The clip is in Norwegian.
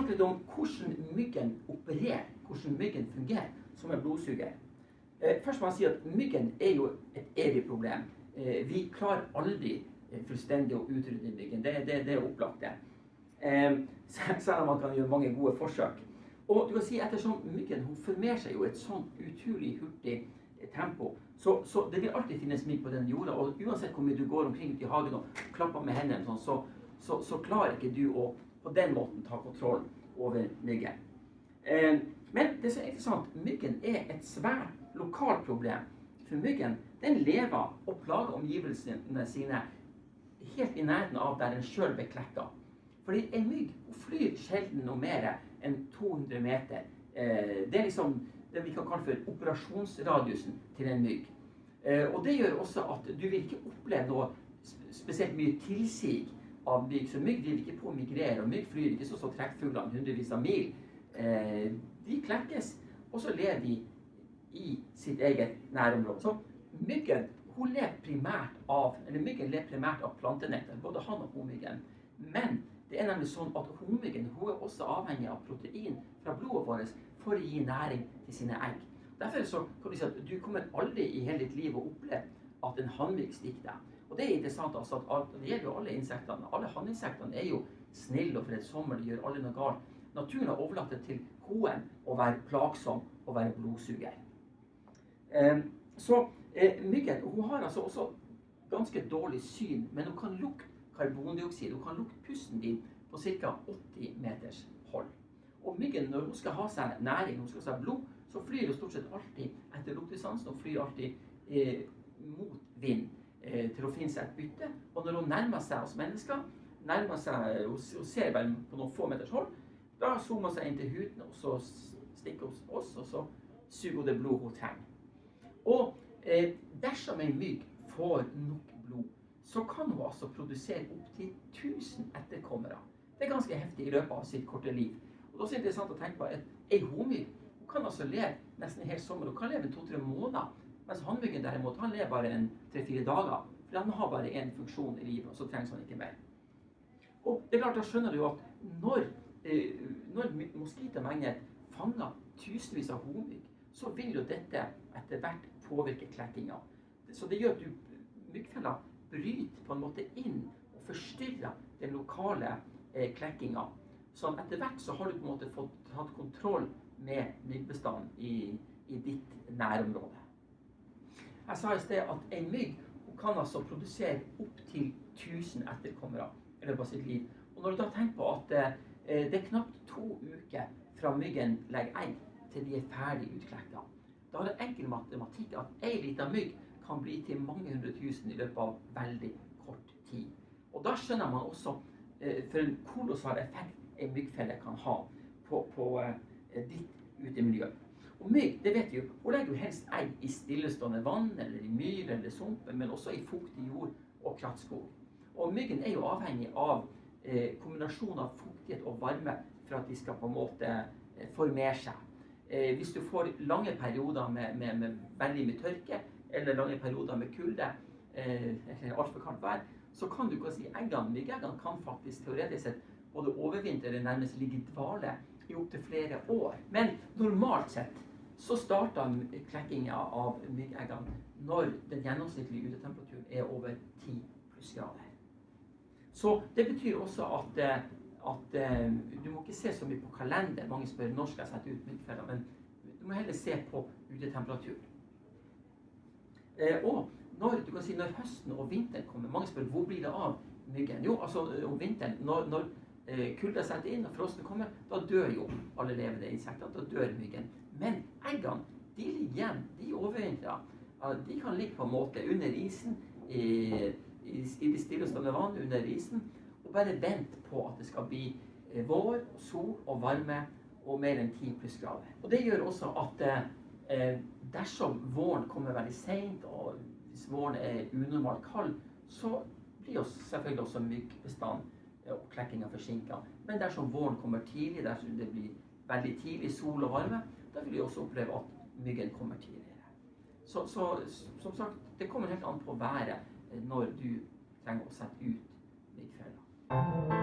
snakke litt om hvordan myggen opererer, hvordan myggen fungerer som en blodsuger. Først må jeg si at myggen er jo et evig problem. Vi klarer aldri fullstendig å utrydde myggen. Det er opplagt det. Selv om man kan gjøre mange gode forsøk. Og du kan si ettersom myggen hun formerer seg jo et sånn utrolig hurtig tempo, så det vil alltid finnes mygg på den jorda, og uansett hvor mye du går omkring ut i hagen og klapper med hendene, så klarer ikke du å på den måten ta kontroll over myggen. Men det som er interessant, myggen er et svært lokalt problem. For myggen, den lever og plager omgivelsene sine helt i nærheten av der den selv beklekket. Fordi en mygg flyr sjelden noe mer enn 200 meter. Det er liksom det vi kan kalle for operasjonsradiusen til en mygg. Og det gjør også at du vil ikke oppleve noe spesielt mye tilsig av mygg. Så mygg driver ikke på å migrere, og mygg flyr ikke så trekkfuglene hundrevis av mil. De klekkes, og så lever de i sitt eget nærområde. Så myggen, myggen lever primært av plantenektar, både han og homyggen. Men det er nemlig sånn at homyggen er også avhengig av protein fra blodet vårt for å gi næring til sine egg. Derfor så kan du si at du kommer aldri i hele ditt liv å oppleve at en hannmygg stikker deg. Og det er interessant altså at det gjelder jo alle insektene. Alle hanninsektene er jo snille og fredsommelige, de gjør alle noe galt. Naturen har overlatt det til hoen å være plagsom og være blodsuger. Myggen, hun har altså også ganske dårlig syn, men hun kan lukte karbondioksid, hun kan lukte pusten din på ca. 80 meters hold. Og myggen, når hun skal ha seg næring, hun skal ha seg blod, så flyr hun stort sett alltid etter luktesansen, og flyr alltid mot vind til å finne seg et bytte. Og når hun nærmer seg oss mennesker, hun ser vel på noen få meters hold, da zoomer hun seg inn til huden, og så stikker hun oss, og så suger hun det blod hun trenger. Og dersom en mygg får nok blod, så kan hun altså produsere opp til 1000 etterkommere. Det er ganske heftig i løpet av sitt korte liv. Og det er også interessant å tenke på at en homygg kan altså leve nesten en hel sommer, hun kan leve 2-3 måneder, mens hannmyggen derimot, han lever bare 3-4 dager, for han har bare en funksjon i livet, og så trengs han ikke mer. Og det er klart, da skjønner du at når moskitomagnet fanger tusenvis av homygg, så vil jo dette etter hvert påvirke klekkinga. Så det gjør at myggfella bryter på en måte inn og forstyrrer den lokale klekkinga. Så etter hvert så har du på en måte fått tatt kontroll med myggbestanden i ditt nærområde. Jeg sa i sted at en mygg kan altså produsere opp til 1000 etterkommere i løpet av sitt liv. Og når du da tenker på at det er knapt 2 uker fra myggen legger egg til de er ferdig utklekket, da er det enkel matematikk at en liten mygg kan bli til mange 100 000 i løpet av veldig kort tid. Og da skjønner man også for en kolossal effekt en myggfelle kan ha på ditt utemiljø. Og mygg, det vet vi jo, hun legger jo helst egg i stillestående vann, eller i myr eller sump, men også i fuktig jord og krattskog. Og myggen er jo avhengig av kombinasjonen av fuktighet og varme for at de skal på en måte formere seg. Hvis du får lange perioder med veldig mye tørke, eller lange perioder med kulde, eller alt for kaldt vær, så kan du ikke si myggeggene kan faktisk teoretisk sett både overvintre eller nærmest ligge i dvale i opp til flere år. Men normalt sett så starter klekkinga av myggeggene når den gjennomsnittlige utetemperaturen er over 10 plussgrader. Så det betyr også at du må ikke se så mye på kalender. Mange spør når skal jeg sette ut myggfeller, men du må heller se på utetemperatur. Og når høsten og vinteren kommer, mange spør hvor blir det av myggen? Jo, altså om vinteren, når kulda setter inn og frosten kommer, da dør jo alle levende insekter, da dør myggen. Men eggene, de ligger igjen, de overvintrer. De kan ligge på en måte under isen, i det stillestående vann under isen, og bare vente på at det skal bli vår, sol og varme og mer enn 10 plussgrader. Og det gjør også at dersom våren kommer veldig sent, og hvis våren er unormalt kald, så blir jo selvfølgelig også myggbestanden og klekkinga forsinket. Men dersom våren kommer tidlig, dersom det blir veldig tidlig sol og varme, da vil vi også oppleve at myggen kommer tidligere. Så som sagt, det kommer helt an på været når du trenger å sette ut myggfeller.